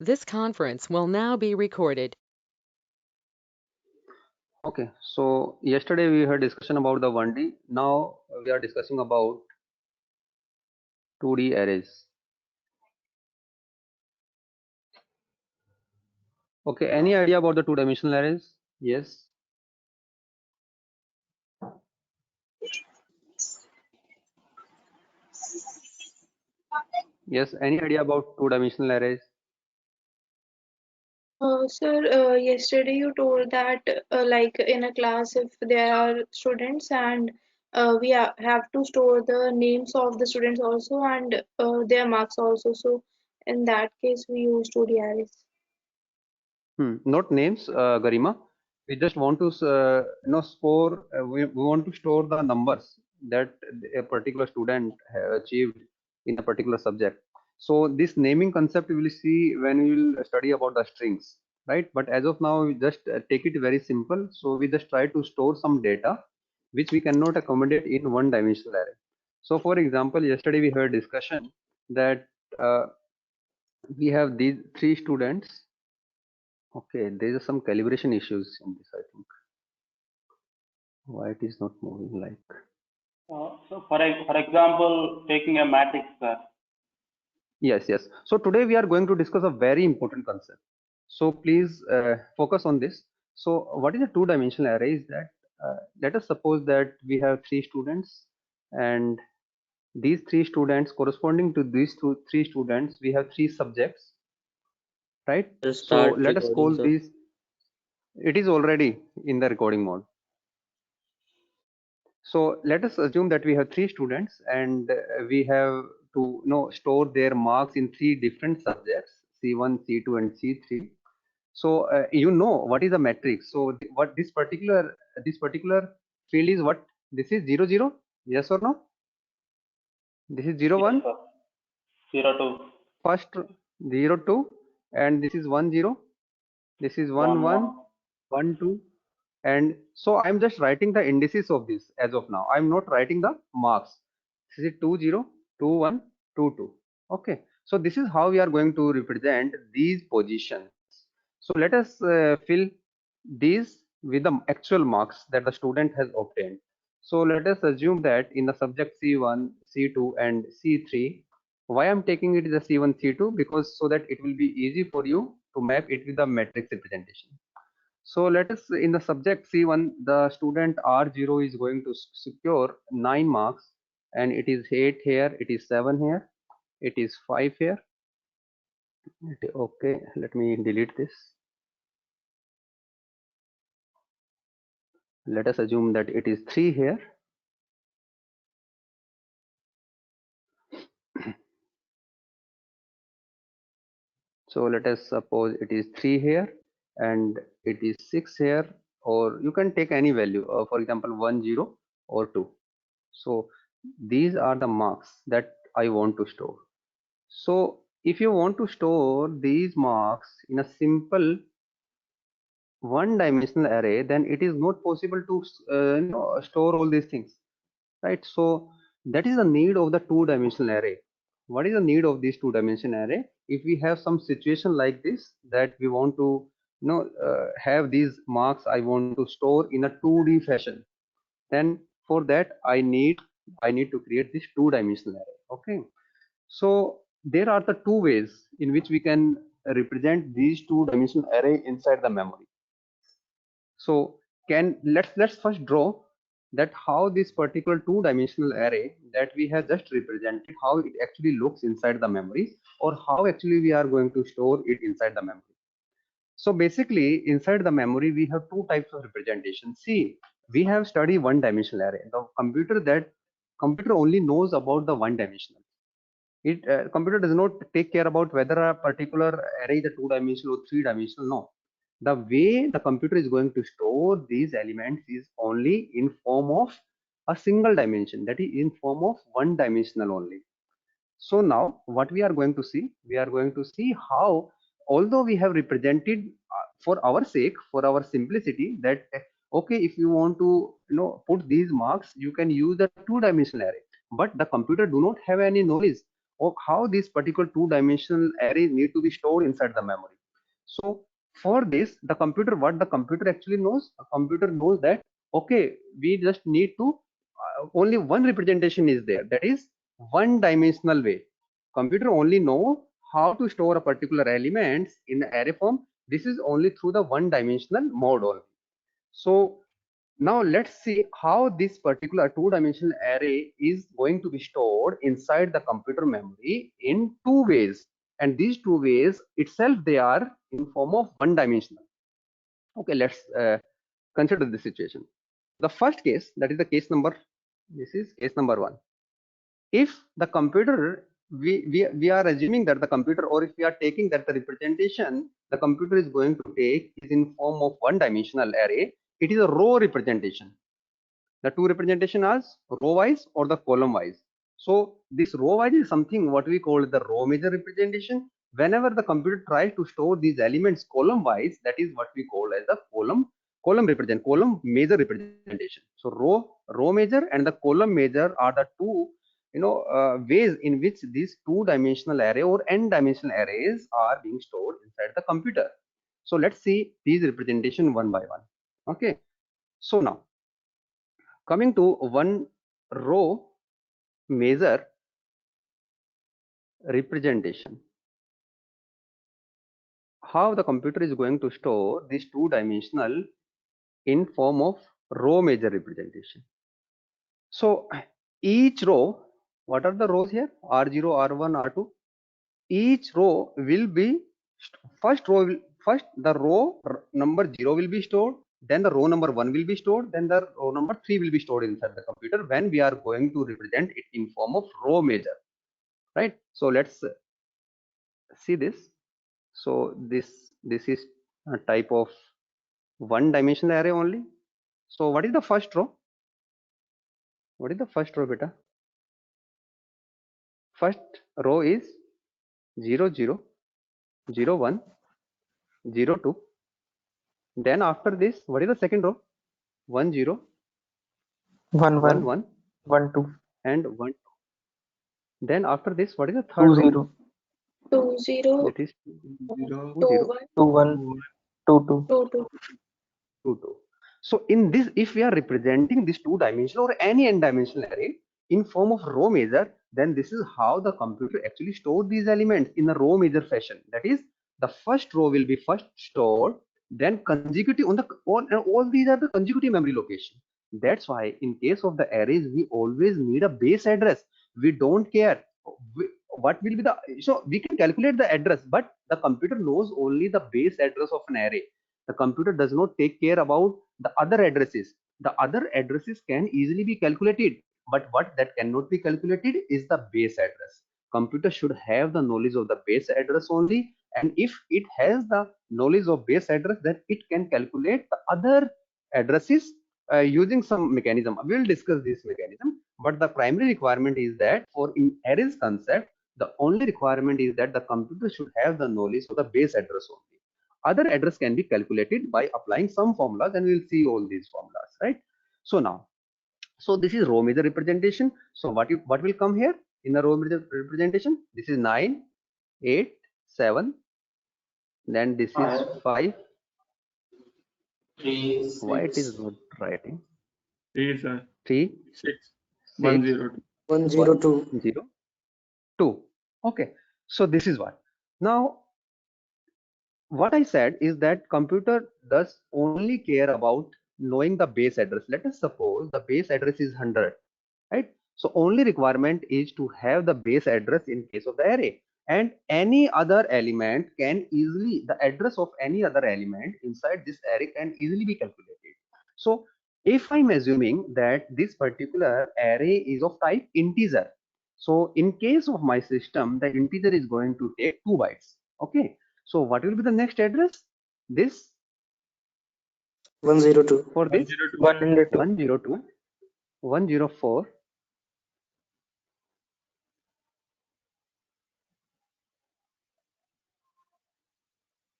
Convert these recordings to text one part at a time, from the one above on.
This conference will now be recorded. Okay, so yesterday we had discussion about the 1D. Now we are discussing about 2D arrays. Okay, any idea about the two-dimensional arrays? Yes. Yes, any idea about two-dimensional arrays? Sir, yesterday you told that like in a class if there are students and have to store the names of the students also and their marks also. So in that case we use 2D arrays. Not names, Garima. We just want to score. We want to store the numbers that a particular student have achieved in a particular subject. So this naming concept we will see when we will study about the strings, right? But as of now, we just take it very simple. So we just try to store some data which we cannot accommodate in one-dimensional array. So for example, yesterday we had discussion that we have these three students. Okay, there is some calibration issues in this, I think. Why it is not moving like? So for example, taking a matrix, sir. Yes, yes. So today we are going to discuss a very important concept. So please focus on this. So what is a two-dimensional array is that let us suppose that we have three students and these three students corresponding to these three students, we have three subjects, right? So let us call these, it is already in the recording mode. So let us assume that we have three students and we have to store their marks in three different subjects, C1, C2 and C3. So what is a matrix. So what this particular field is what? This is 0, 0, yes or no? This is 0, 1. Yes, 0, 2. First 0, 2 and this is 1, 0. This is 1, 1, 1, 2. And so I'm just writing the indices of this as of now. I'm not writing the marks. This is 2, 0, 2, 1, 2, 2. Okay. So this is how we are going to represent these positions. So let us fill these with the actual marks that the student has obtained. So let us assume that in the subject C1, C2 and C3, why I'm taking it as a C1, C2? Because so that it will be easy for you to map it with the matrix representation. So let us in the subject C1, the student R0 is going to secure 9 marks and it is 8 here, it is 7 here, it is 5 here. Okay, let me delete this. Let us assume that it is 3 here. So let us suppose it is 3 here and it is 6 here, or you can take any value, for example 1, 0 or 2. So these are the marks that I want to store. So if you want to store these marks in a simple one-dimensional array, then it is not possible to store all these things, right? So that is the need of the two-dimensional array. What is the need of this two-dimensional array? If we have some situation like this that we want to have these marks, I want to store in a 2D fashion, then for that I need to create this two-dimensional array. Okay, so there are the two ways in which we can represent these two-dimensional array inside the memory. So let's first draw that how this particular two-dimensional array that we have just represented, how it actually looks inside the memory, or how actually we are going to store it inside the memory. So basically inside the memory we have two types of representation. See, we have studied one-dimensional array. The computer only knows about the one-dimensional. Computer does not take care about whether a particular array is a two-dimensional or three-dimensional. No, the way the computer is going to store these elements is only in form of a single dimension, that is in form of one dimensional only. So now what we are going to see, we are going to see how, although we have represented for our sake, for our simplicity, that okay, if you want to put these marks, you can use the two-dimensional array, but the computer do not have any knowledge how this particular two-dimensional array need to be stored inside the memory. So for this, what the computer actually knows, a computer knows that, okay, we just need to, only one representation is there, that is one dimensional way. Computer only know how to store a particular elements in array form. This is only through the one dimensional mode only. So now let's see how this particular two-dimensional array is going to be stored inside the computer memory in two ways. And these two ways itself, they are in form of one dimensional. Okay, let's consider this situation. The first case, that is the case number, this is case number 1. If the computer, we are assuming that the computer, or if we are taking that the representation the computer is going to take is in form of one dimensional array, it is a row representation. The two representation as row wise or the column wise. So this row wise is something what we call the row major representation. Whenever the computer tries to store these elements column wise, that is what we call as the column major representation. So row major and the column major are the two ways in which these two-dimensional array or n-dimensional arrays are being stored inside the computer. So let's see these representation one by one. Okay, so now coming to one row major representation, how the computer is going to store this two-dimensional in form of row major representation. So each row, what are the rows here? R0, R1, R2. Each row will be, first the row number 0 will be stored, then the row number 1 will be stored, then the row number 3 will be stored inside the computer when we are going to represent it in form of row major, right? So let's see this. So this is a type of one dimensional array only. So what is the first row? What is the first row, beta? First row is 0, 0, 0, 1, 0, 2. Then after this, what is the second row? 1, 0, 1 1, 1 1, 1 2 and 1, 2. Then after this, what is the 2 third row? 0 2 0 That is 2 0, 1 2 1 2 2 2 2. 2, 2. So in this, if we are representing this two-dimensional or any n-dimensional array in form of row major, then this is how the computer actually stores these elements in a row major fashion. That is, the first row will be first stored, then consecutive on the all these are the consecutive memory location. That's why in case of the arrays, we always need a base address. We don't care what will be the, so we can calculate the address, but the computer knows only the base address of an array. The computer does not take care about the other addresses. The other addresses can easily be calculated, but what that cannot be calculated is the base address. Computer should have the knowledge of the base address only, and if it has the knowledge of base address, then it can calculate the other addresses using some mechanism. We will discuss this mechanism, but the primary requirement is that for in arrays concept, the only requirement is that the computer should have the knowledge of the base address only. Other address can be calculated by applying some formulas, and we'll see all these formulas, right? So now, so this is row major representation. So what will come here in the row major representation? This is 9, 8, 7. Then this is 5. 3, 6. Why it is not writing? 3, sir. 3, 6. 6, 1 0 2. 1 0 2 0, 2. Okay. So this is what. Now, what I said is that computer does only care about knowing the base address. Let us suppose the base address is 100, right? So only requirement is to have the base address in case of the array, and any other element can easily, the address of any other element inside this array can easily be calculated. So if I'm assuming that this particular array is of type integer, so in case of my system, the integer is going to take 2 bytes. Okay. So what will be the next address? This 102 for this 102 102, 104.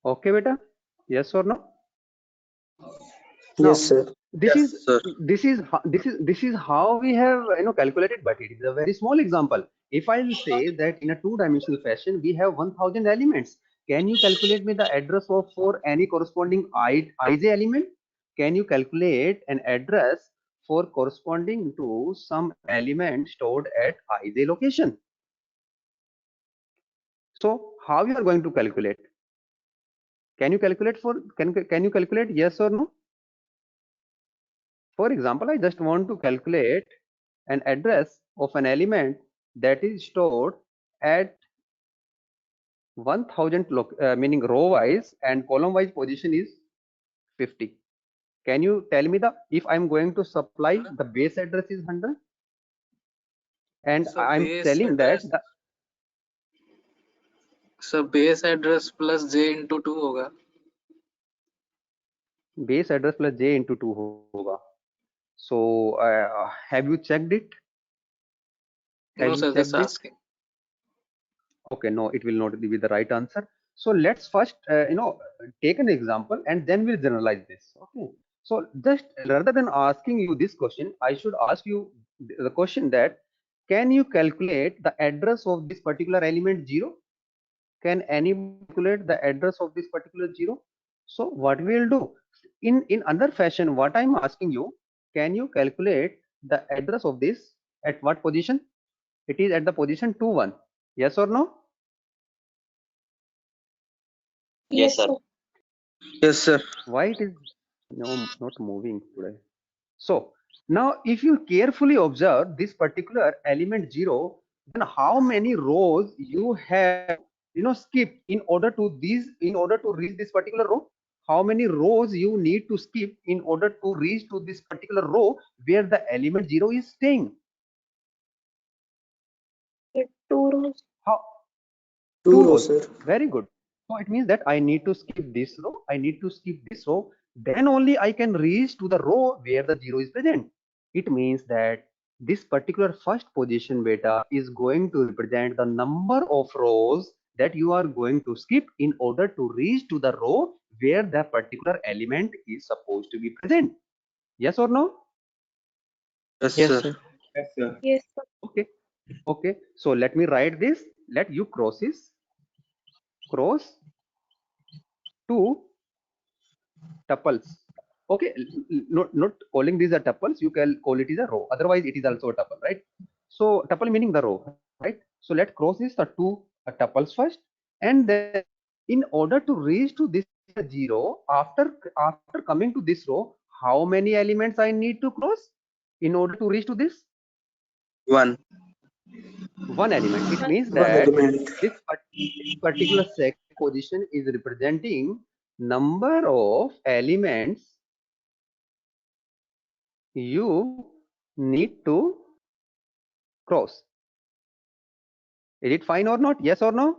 Okay, beta. Yes or no? yes sir. This Yes, is sir. this is how we have calculated, but it is a very small example. If I will say that in a two-dimensional fashion we have 1000 elements, can you calculate me the address of for any corresponding ij element? Can you calculate an address for corresponding to some element stored at ij location? So how you are going to calculate? Can you calculate can you calculate yes or no? For example, I just want to calculate an address of an element that is stored at 1000 meaning row wise and column wise position is 50. Can you tell me the if I'm going to supply the base address is 100 and So I'm base telling that address, the so base address plus j into 2 होगा. base address plus j into 2 hoga. So have you checked it? Have No, you sir, just checked it? asking. Okay, no, it will not be the right answer. So let's first take an example and then we'll generalize this. Okay, so just rather than asking you this question, I should ask you the question that can you calculate the address of this particular element 0? Can anyone calculate the address of this particular 0? So what we'll do in other fashion, what I'm asking you, can you calculate the address of this at what position? It is at the position 2 1. Yes or no? Yes, sir. Yes, sir. Why it is not moving today? So now if you carefully observe this particular element 0, then how many rows you have skipped in order to reach this particular row? How many rows you need to skip in order to reach to this particular row where the element 0 is staying? Two rows. How? 2 Two rows, rows. sir. Very good. So it means that I need to skip this row. I need to skip this row. Then only I can reach to the row where the 0 is present. It means that this particular first position beta is going to represent the number of rows that you are going to skip in order to reach to the row where the particular element is supposed to be present. Yes or no? Yes, Yes, sir. sir. Yes, sir. Yes, sir. Okay. Okay. So let me write this. Let you cross two tuples. Okay, not calling these a tuples, you can call it is a row, otherwise it is also a tuple, right? So tuple meaning the row, right? So let's cross this the two tuples first, and then in order to reach to this 0, after coming to this row, how many elements I need to cross in order to reach to this? 1. One element. It means 1 that element. this particular second position is representing number of elements you need to cross. Is it fine or not? Yes or no?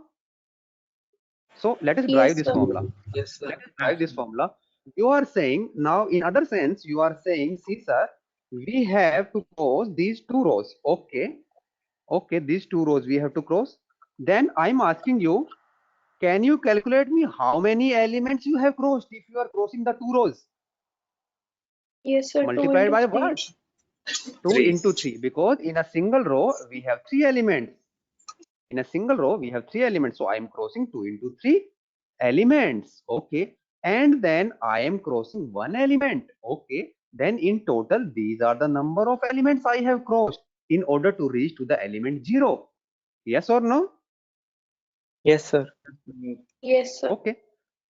So let us drive Yes, this sir. formula. Yes, sir. Let us drive this formula. You are saying now, in other sense, you are saying, see, sir, we have to cross these two rows. Okay. Okay, these two rows we have to cross. Then I'm asking you, can you calculate me how many elements you have crossed if you are crossing the two rows? Yes, sir. Two Multiplied into by three. what? 2 3. into 3, because in a single row we have 3 elements. In a single row we have 3 elements, so I am crossing 2 into 3 elements. Okay, and then I am crossing one element. Okay, then in total these are the number of elements I have crossed in order to reach to the element 0. Yes or no? Yes, sir. Yes, sir. Okay.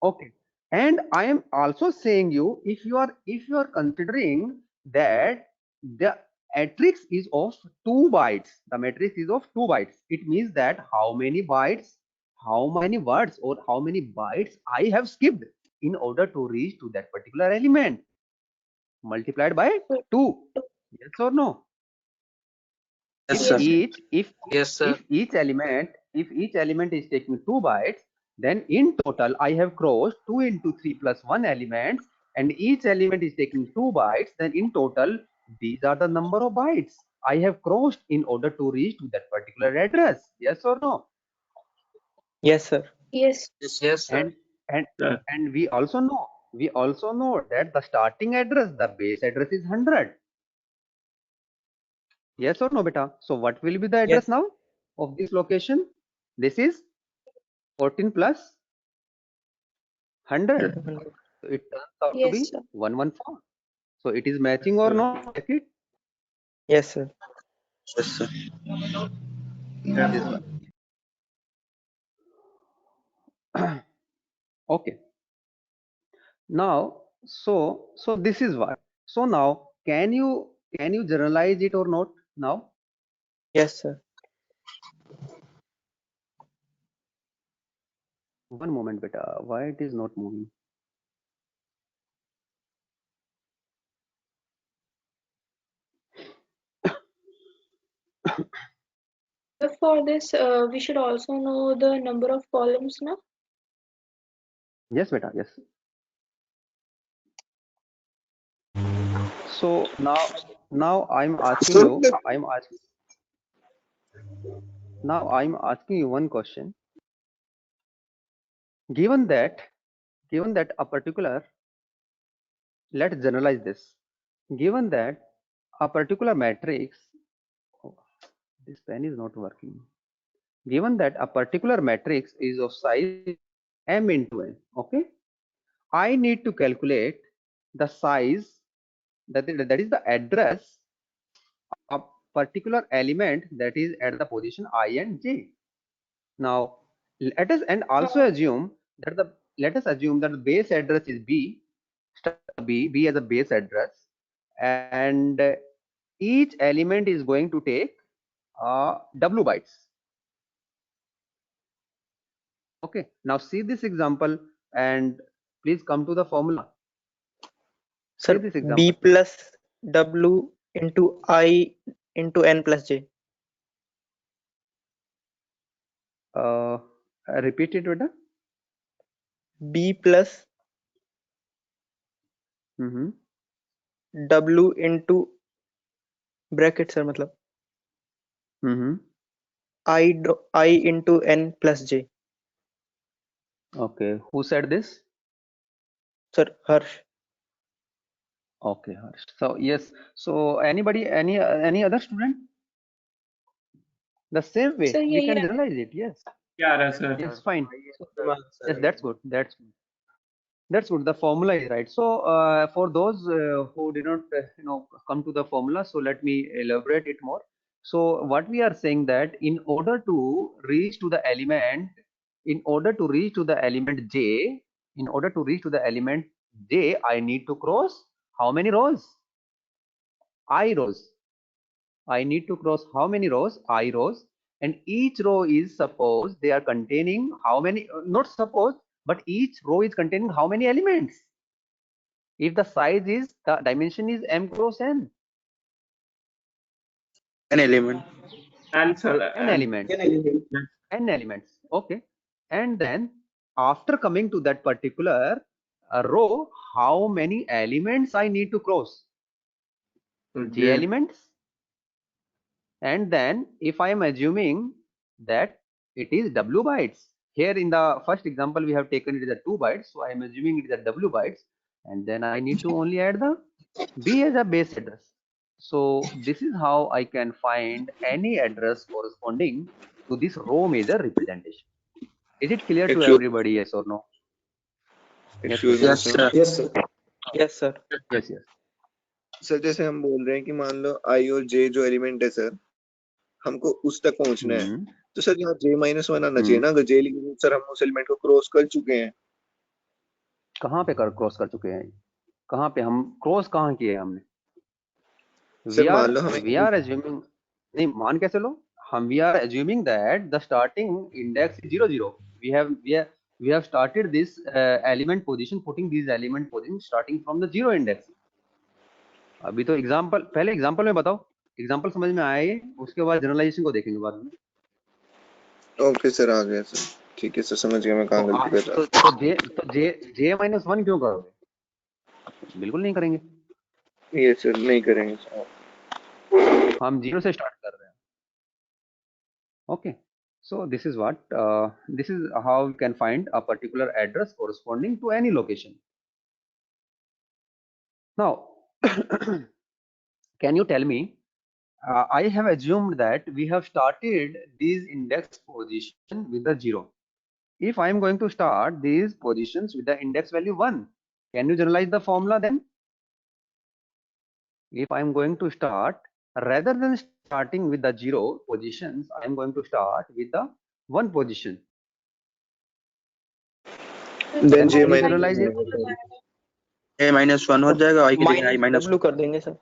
Okay, and I am also saying you, if you are considering that the matrix is of 2 bytes, the matrix is of 2 bytes, it means that how many bytes, how many words, or how many bytes I have skipped in order to reach to that particular element, multiplied by 2. Yes or no? Yes, If sir. Yes. each if Yes, sir. if each element is taking 2 bytes, then in total I have crossed 2 into 3 plus 1 elements, and each element is taking 2 bytes, then in total these are the number of bytes I have crossed in order to reach to that particular address. Yes or no? Yes, sir. Yes. Yes, sir. And and Yeah. and we also know we also know that the starting address, the base address is 100. Yes or no, beta? So what will be the address Yes. now of this location? This is 14 plus 100. So it turns out to Yes, be sir. 114. So it is matching or not? Check it. Yes, sir. Yes, sir. This one. Okay. Now, so this is what. So now, can you generalize it or not? Now, Yes, sir. one moment, beta. Why it is not moving? For this, we should also know the number of columns now. Yes, beta. Yes. So now I'm asking you. Now I'm asking you one question. Given that a particular, let's generalize this. Given that a particular matrix, oh, this pen is not working. Given that a particular matrix is of size m into n, okay, I need to calculate the size, that is the address of a particular element that is at the position I and j. Now let us assume that the base address is b, b as a base address, and each element is going to take w bytes. Okay, now see this example and please come to the formula. Sir, See this B example. plus W into I into N plus J. Repeat it, beta. B plus W into bracket, sir, मतलब I into N plus J. Okay, who said this? Sir, Harsh. Okay, Harsh. So yes, so anybody, any other student? The same way So we can yeah. generalize it. Yes. Yeah, that's Yes, fine. Yes, that's good. That's good. The formula is right. So for those who did not come to the formula, so let me elaborate it more. So what we are saying that in order to reach to the element, j, I need to cross how many rows? I rows. I need to cross how many rows? I rows. And each row is, suppose they are containing how many, not suppose, but each row is containing how many elements? If the size is, the dimension is m cross n. An element. answer. N elements. N elements. Okay. And then after coming to that particular row, how many elements I need to cross? J elements. And then if I am assuming that it is w bytes, here in the first example we have taken it as a 2 bytes, so I am assuming it is a w bytes, and then I need to only add the b as a base address. So this is how I can find any address corresponding to this row measure representation. Is it clear to everybody? Yes or no? Yes, Yes, sir. Yes, sir. Yes, sir. yes, yes. Sir जैसे हम बोल रहे हैं कि मान लो आई और जे जो element है सर, हमको उस तक पहुंचना है, तो सर यहाँ j-1 आना चाहिए ना, अगर j लिखेंगे सर हम उस एलिमेंट को क्रॉस कर चुके हैं. कहाँ पे क्रॉस कर चुके हैं? कहाँ पे हम क्रॉस कहाँ किए हमने? सर मान लो हमें we are assuming, नहीं मान कैसे लो हम, we are assuming that the starting index is 0 0. We have started this element position, putting these element position starting from the 0 index. अभी तो एग्जांपल, पहले एग्जांपल में बताओ, एग्जांपल समझ में आया ये, उसके बाद जनरलाइजेशन को देखेंगे बाद में. ओके सर, आ गया सर, ठीक है सर, समझ गया मैं कहाँ गलती कर रहा हूँ. तो j-1 क्यों करोगे? बिल्कुल नहीं करेंगे. ये सर नहीं करेंगे सर, हम 0 से स्टार्ट कर रहे हैं. Okay, so this is what this is how we can find a particular address corresponding to any location. Now, can you tell me? I have assumed that we have started these index position with the 0. If I am going to start these positions with the index value 1, can you generalize the formula then? If I am going to start, rather than starting with the 0 positions, I am going to start with the 1 position. Then Can J you minus generalize it? A minus 1 हो जाएगा I की जगह I minus minus W कर देंगे sir.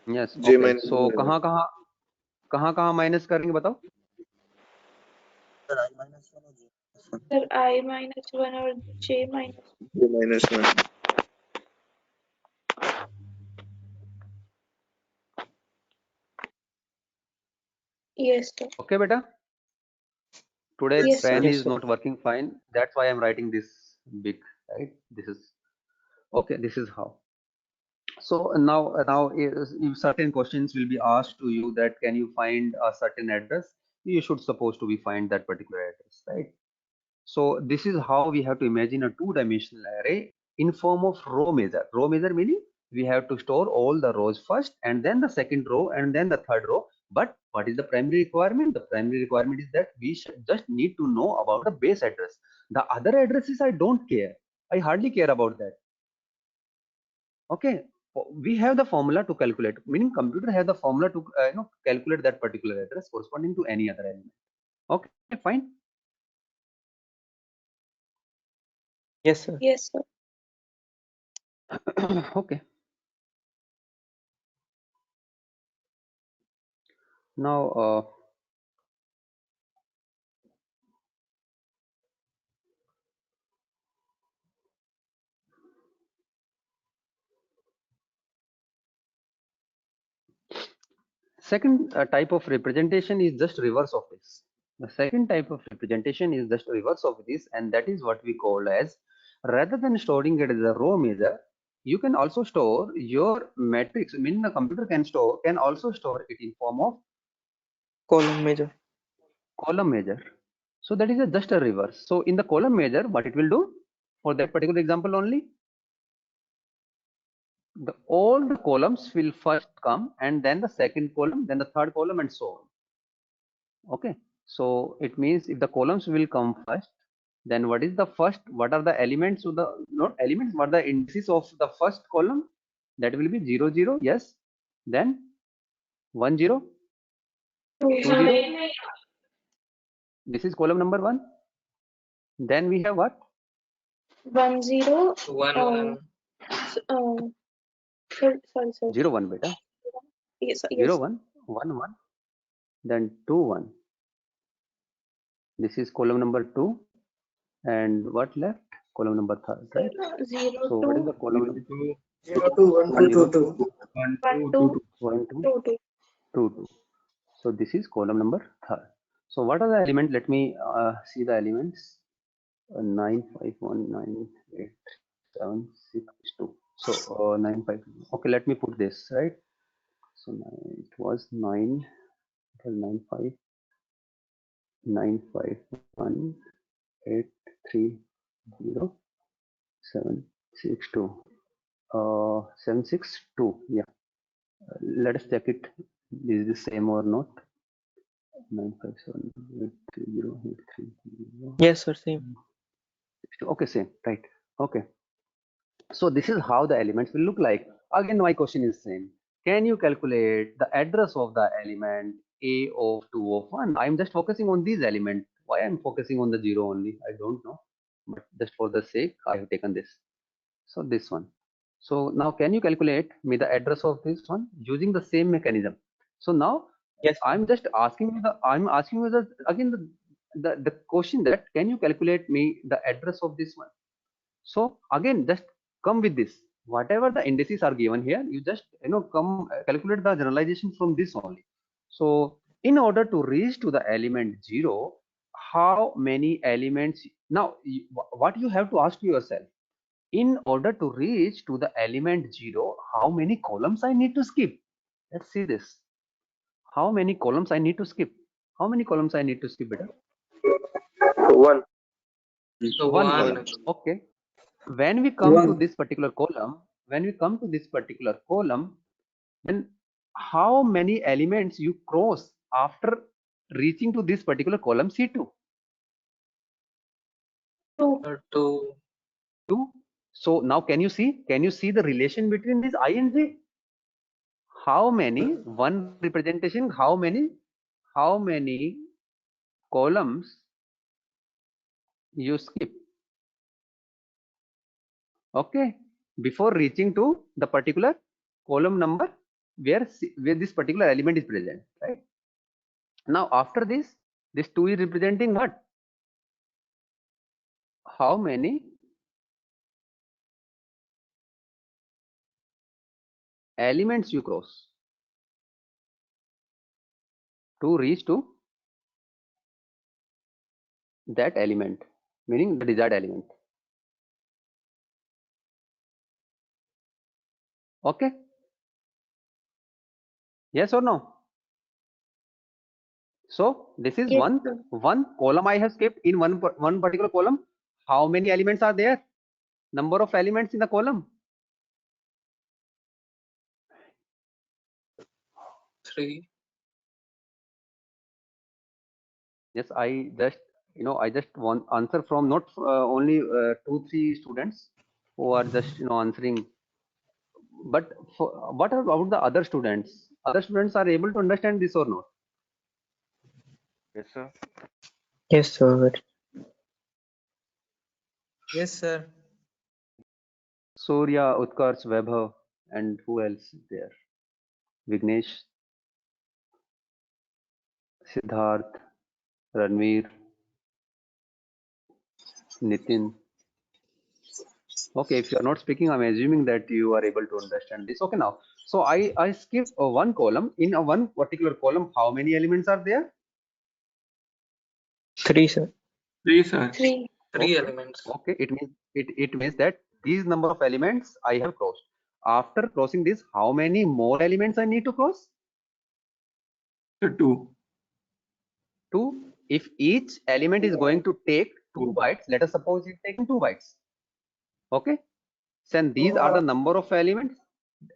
Yes. J Okay. minus So 1 कहाँ minus करेंगे बताओ? I minus 1 हो जाएगा. Sir, I minus 1 or J minus 1. J minus 1. Yes, sir. Okay, beta. Today's Yes, pen sir. Yes, is sir. not working fine. That's why I'm writing this big, right? This is okay. This is how. So now if certain questions will be asked to you that can you find a certain address, you should supposed to be find that particular address, right? So this is how we have to imagine a two-dimensional array in form of row measure. Row measure meaning we have to store all the rows first and then the second row and then the third row. But what is the primary requirement? The primary requirement is that we just need to know about the base address. The other addresses I don't care. I hardly care about that. Okay, we have the formula to calculate, meaning computer has the formula to calculate that particular address corresponding to any other element. Okay, fine. Yes, sir. Yes, sir. Okay. Now, second type of representation is just reverse of this. The second type of representation is just reverse of this, and that is what we call as, rather than storing it as a row measure, you can also store your matrix, meaning the computer can also store it in form of Column measure. column measure. So that is just a reverse. So in the column measure, what it will do for that particular example only, all the columns will first come and then the second column, then the third column and so on. Okay. So it means if the columns will come first, then what is the first, what are the elements of the, not elements, what are the indices of the first column? That will be 0, 0, yes. Then 1, 0, 2, 0. This is column number 1. Then we have what? 1, 0. 1 Sorry, 0, 1, beta. Yes, 0, 1, 1, 1. Then 2, 1. This is column number 2. And what left? Column number 3, right? 0, So 2, what is the column? 0, 2, 1, 2, 2, 1, 2, 1, 2, 2, 2. 2, 2. So this is column number 3. So what are the elements? Let me see the elements. 9, 5, 1, 9, 8, 7, 6, 2. So 9, 5. Okay, let me put this, right? So it was 9, 9, 5, 9, 5, 1, 8, 3, 0, 7, 6, 2. 7, 6, 2. Yeah. Let us check it. Is this same or not? 9, 5, 7, 8, 3, 0, 8, 3, 0. Yes, sir. Same. Okay, same. Right. Okay. So this is how the elements will look like. Again, my question is same. Can you calculate the address of the element A of 2 of 1? I'm just focusing on these elements. Why I'm focusing on the 0 only? I don't know. But just for the sake, I have taken this. So this one. So now can you calculate me the address of this one using the same mechanism? So now Yes, sir. I'm just asking you again the question that can you calculate me the address of this one? So again, just come with this. Whatever the indices are given here, you just come calculate the generalization from this only. So in order to reach to the element 0, how many elements? Now what you have to ask to yourself, in order to reach to the element 0, how many columns I need to skip? Let's see this. How many columns I need to skip? How many columns I need to skip, beta? 1. So One 1. column. Okay. when we come to One. this particular column, then how many elements you cross after reaching to this particular column C2? 2. 2. So now can you see the relation between this I and J? How many, one representation, how many columns you skip, okay, before reaching to the particular column number where this particular element is present, right? Now after this 2 is representing what? How many elements you cross to reach to that element, meaning the desired element. Okay, yes or no? So this is Yes, one sir. column I have skipped. In one particular column, how many elements are there? Number of elements in the column? 3. Yes, I just want answer from not only 2-3 students who are just answering, but what about the other students? Other students are able to understand this or not? Yes, sir. Yes, sir. Yes, sir. Surya, Utkarsh, Vaibhav, and who else is there? Vignesh, Siddharth, Ranveer, Nitin. Okay, if you are not speaking, I'm assuming that you are able to understand this. Okay, now, so I skip one column. In a one particular column, how many elements are there? 3, sir. 3, sir. 3. 3 Okay. elements. Okay, it means that these number of elements I have crossed. After crossing this, how many more elements I need to cross? 2. 2. If each element is going to take 2 bytes, let us suppose it's taking 2 bytes. Okay, then these are the number of elements,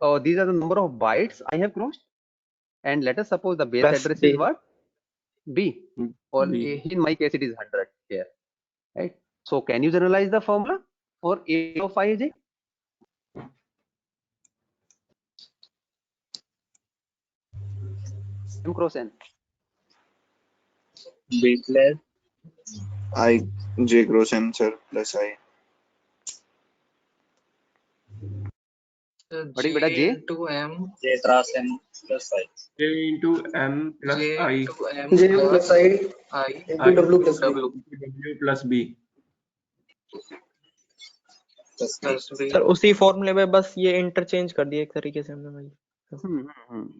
or these are the number of bytes I have crossed. And let us suppose the base Plus address B. is what? B. Or B. in my case it is 100 here, right? So can you generalize the formula for A of ij? M cross n. B plus I J cross N, sir, plus I. What is beta J? into M. J cross M plus I. J into M plus J I. into M J plus I into W plus B. W plus B. plus B. Sir उसी फॉर्मूले में बस ये interchange कर दिया एक तरीके से हमने भाई.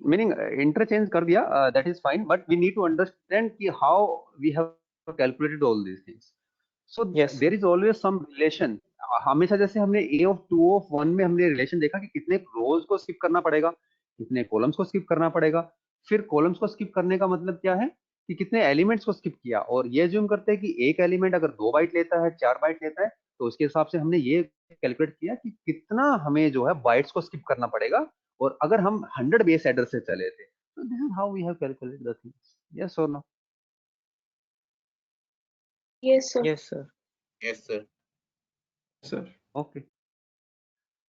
Meaning interchange kar diya, that is fine, but we need to understand ki how we have calculated all these things. So Yes. there is always some relation. हमेशा जैसे हमने A of 2 of 1 में हमने रिलेशन देखा कि कितने रोज को skip करना पड़ेगा, कितने कॉलम्स को स्किप करना पड़ेगा. फिर कॉलम्स को स्किप करने का मतलब क्या है कि कितने एलिमेंट्स को स्किप किया, और ये ज्यूम करते हैं कि एक एलिमेंट अगर 2 बाइट लेता है, 4 बाइट लेता है, तो उसके हिसाब से हमने ये कैलकुलेट किया कि कितना हमें जो है बाइट्स को स्किप करना पड़ेगा. और अगर हम 100 बेस एड्रेस से चले थे, तो this is how we have calculated the things. Yes और no? Yes, sir. Yes, sir. Yes, sir. Sir. Okay.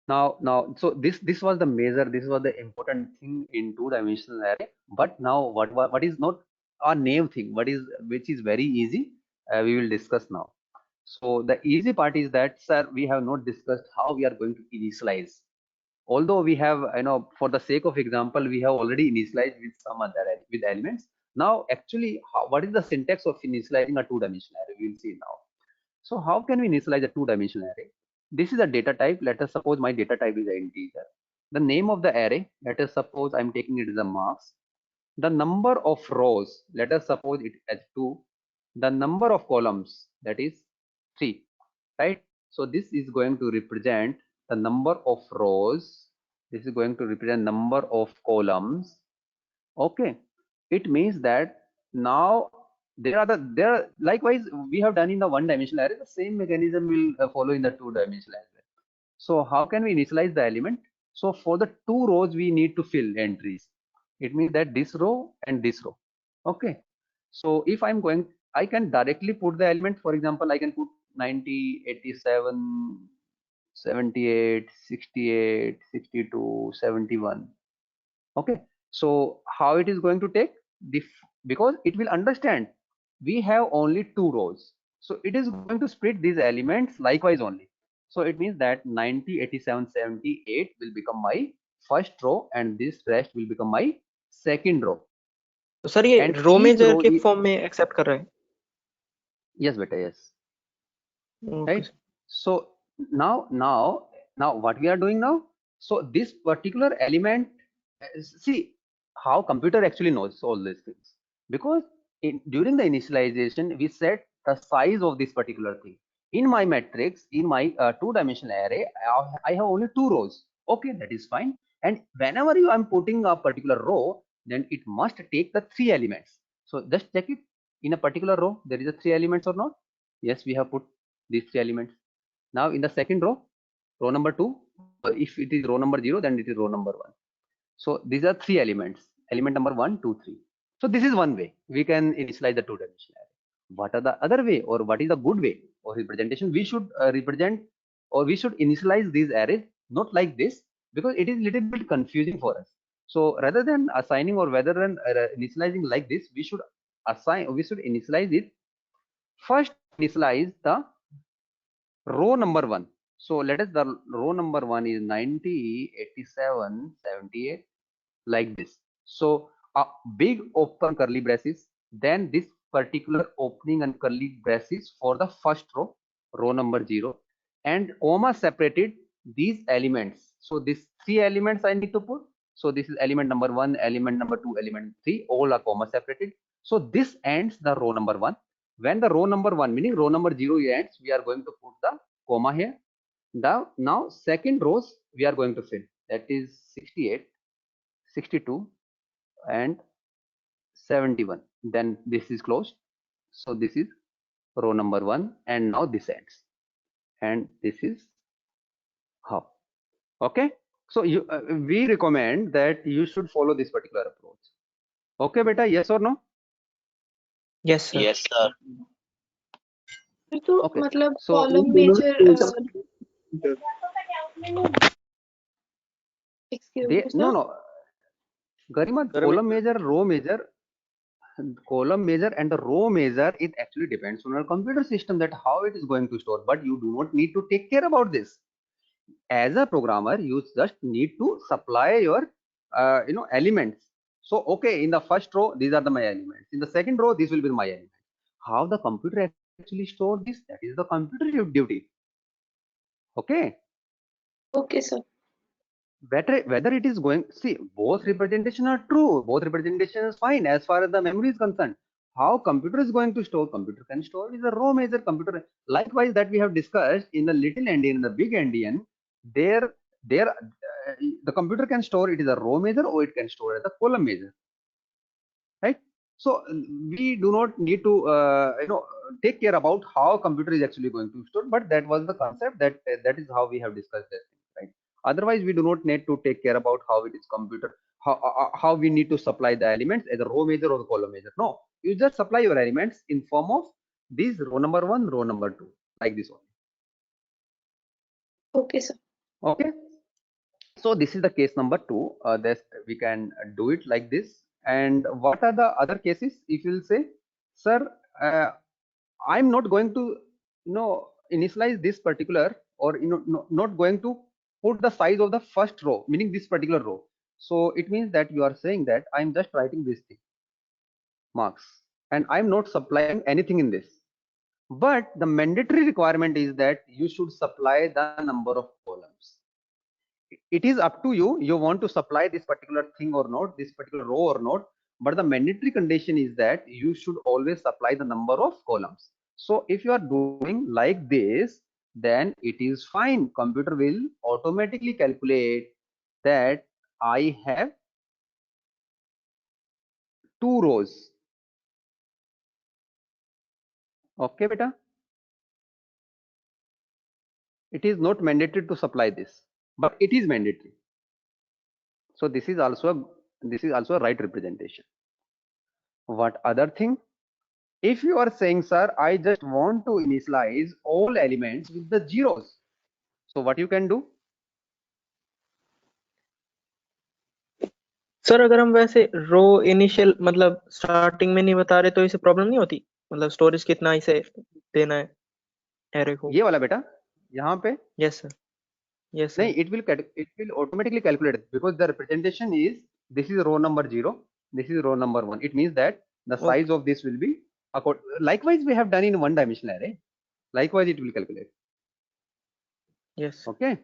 Now, so this was the major, this was the important thing in two-dimensional array. But now, what is not a name thing? Which is very easy? We will discuss now. So the easy part is that, sir, we have not discussed how we are going to initialize. Although we have, for the sake of example, we have already initialized with some other with elements. Now, actually, what is the syntax of initializing a two-dimensional array? We will see now. So how can we initialize a two-dimensional array? This is a data type. Let us suppose my data type is an integer. The name of the array, let us suppose I'm taking it as a marks. The number of rows, let us suppose it as 2. The number of columns, that is 3, right? So this is going to represent the number of rows. This is going to represent number of columns. Okay, it means that now there likewise we have done in the one dimensional array, the same mechanism will follow in the two dimensional as well. So how can we initialize the element? So for the two rows we need to fill entries. It means that this row and this row. Okay, so if I'm going, I can directly put the element. For example, I can put 90, 87, 78, 68, 62, 71. Okay, so how it is going to take the, because it will understand we have only two rows, so it is going to split these elements likewise only. So it means that 90, 87, 78 will become my first row and this rest will become my second row. तो sir ये And row each major row के is, form में accept कर रहा है? yes beta, yes. Okay. Right, so now what we are doing now, so this particular element, see how computer actually knows all these things, because during the initialization we set the size of this particular thing. In my matrix, in my two-dimensional array, I have only two rows. Okay, that is fine. And whenever I'm putting a particular row, then it must take the three elements. So just check it, in a particular row there is a three elements or not. Yes, we have put these three elements. Now in the second row, row number 2, if it is row number 0, then it is row number 1. So these are three elements, element number 1, 2, 3. So this is one way we can initialize the two-dimensional array. What are the other way, or what is the good way or representation? We should represent, or we should initialize these arrays not like this, because it is little bit confusing for us. So rather than assigning or rather than initializing like this, we should initialize it. First initialize the row number 1. So let us, the row number 1 is 90, 87, 78, like this. So a big open curly braces, then this particular opening and curly braces for the first row, row number 0, and comma separated these elements. So these three elements I need to put. So this is element number 1, element number 2, element 3, all are comma separated. So this ends the row number 1. When the row number 1, meaning row number 0 ends, we are going to put the comma here. Now second rows we are going to fill, that is 68, 62 and 71. Then this is closed. So this is row number 1, and now this ends, and this is how. Okay, so we recommend that you should follow this particular approach. Okay beta, yes or no? Yes sir. Yes, sir. तो Okay, मतलब so column major excuse no Garima, column measure, row measure, column measure and the row measure, it actually depends on your computer system that how it is going to store, but you do not need to take care about this. As a programmer, you just need to supply your elements. So okay, in the first row these are my elements, in the second row this will be my element. How the computer actually store this, that is the computer duty. Okay, okay sir. whether it is going, see, both representation are true, both representation is fine as far as the memory is concerned. How computer is going to store, computer can store is a row measure computer. Likewise, that we have discussed in the little endian and the big endian, there the computer can store it is a row measure or it can store as a column measure, right? So we do not need to take care about how computer is actually going to store, but that was the concept, that is how we have discussed that thing, right? Otherwise we do not need to take care about how it is computer, how we need to supply the elements as a row measure or the column measure. No, you just supply your elements in form of these row number 1, row number 2, like this one. Okay sir. Okay, so this is the case number 2, that we can do it like this. And what are the other cases? If you will say, sir, I'm not going to initialize this particular, or not going to put the size of the first row, meaning this particular row. So it means that you are saying that I'm just writing this thing, marks, and I'm not supplying anything in this. But the mandatory requirement is that you should supply the number of columns. It is up to you, you want to supply this particular thing or not, this particular row or not, but the mandatory condition is that you should always supply the number of columns. So if you are doing like this, then it is fine, computer will automatically calculate that I have 2 rows, Okay, beta. It is not mandatory to supply this, but it is mandatory. So this is also a right representation. What other thing? If you are saying, sir, I just want to initialize all elements with the zeros. So what you can do? Sir अगर हम वैसे रो initial मतलब starting में नहीं बता रहे तो इसे प्रॉब्लम नहीं होती, मतलब स्टोरेज कितना इसे देना है एरे को? ये वाला बेटा यहाँ पे यस सर, यस सर. नहीं, it will automatically calculate because the representation is this is row number 0, this is row number 1. It means that the size of this will be likewise we have done in one dimensional array. Likewise it will calculate. Yes. Okay.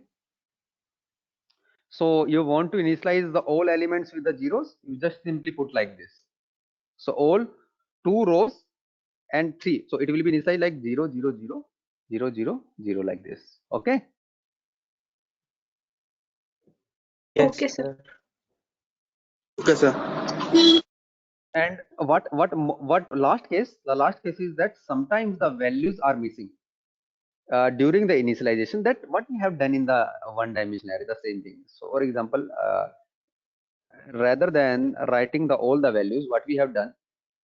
So you want to initialize the all elements with the zeros, you just simply put like this. So all 2 rows and 3. So it will be initialized like 0, 0, 0, 0, 0, 0 like this. Okay. Yes, Okay, sir. Okay, sir. And what last case? The last case is that sometimes the values are missing during the initialization. That what we have done in the one dimensional array, the same thing. So, for example, rather than writing all the values, what we have done,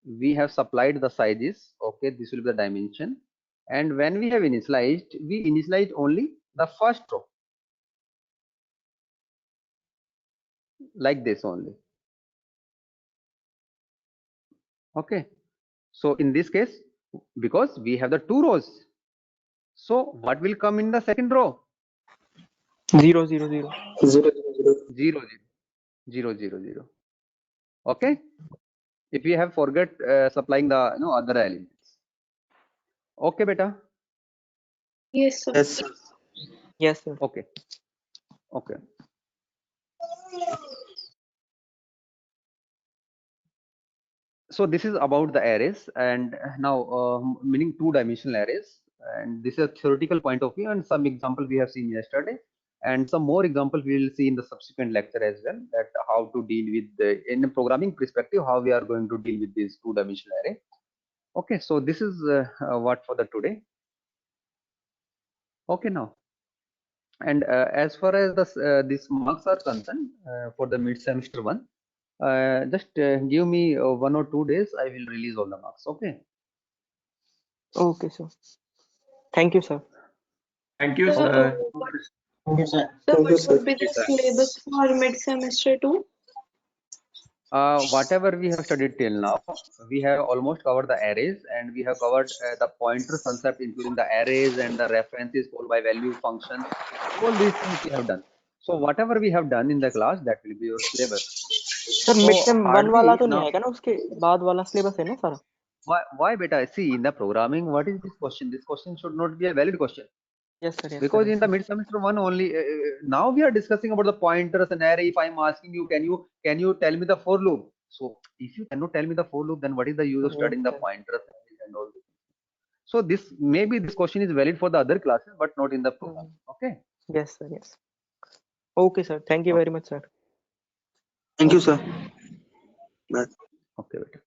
we have supplied the sizes. Okay, this will be the dimension. And when we have initialized, we initialize only the first row, like this only. Okay. So in this case, because we have the 2 rows, so what will come in the second row? 0, 0, 0. 0, 0, 0, 0, 0, 0. Okay. If you have forget supplying the other elements. Okay, beta. Yes, sir. Yes, sir. Yes, sir. Okay. Okay. So this is about the arrays, and now meaning 2-dimensional arrays, and this is a theoretical point of view, and some example we have seen yesterday, and some more examples we will see in the subsequent lecture as well, that how to deal with in a programming perspective, how we are going to deal with this 2-dimensional array. Okay, so this is what for the today. Okay, now, and as far as these marks are concerned for the mid-semester one, just give me 1 or 2 days, I will release all the marks. Okay. Okay, sir. Thank you, sir. Thank you, So, sir. Thank you, sir. so Thank you, what sir. would be the syllabus for mid-semester 2? Whatever we have studied till now, we have almost covered the arrays, and we have covered the pointer concept, including the arrays and the references followed by value functions. All these things we have done. So whatever we have done in the class, that will be your syllabus. Sir So mid sem 1 वाला hardly तो नहीं now, आएगा ना, उसके बाद वाला syllabus है ना सारा? why beta? See, in the programming, what is this question? This question should not be a valid question. Yes, sir. Yes, Because sir. in the mid-semester one only, now we are discussing about the pointers and array. If I'm asking you, can you tell me the for loop? So if you cannot tell me the for loop, then what is the use of studying the pointers and all this? So maybe this question is valid for the other classes, but not in the program. Okay. Yes, sir. Yes. Okay, sir. Thank you very much, sir. Thank you, sir. Bye. Okay, beta.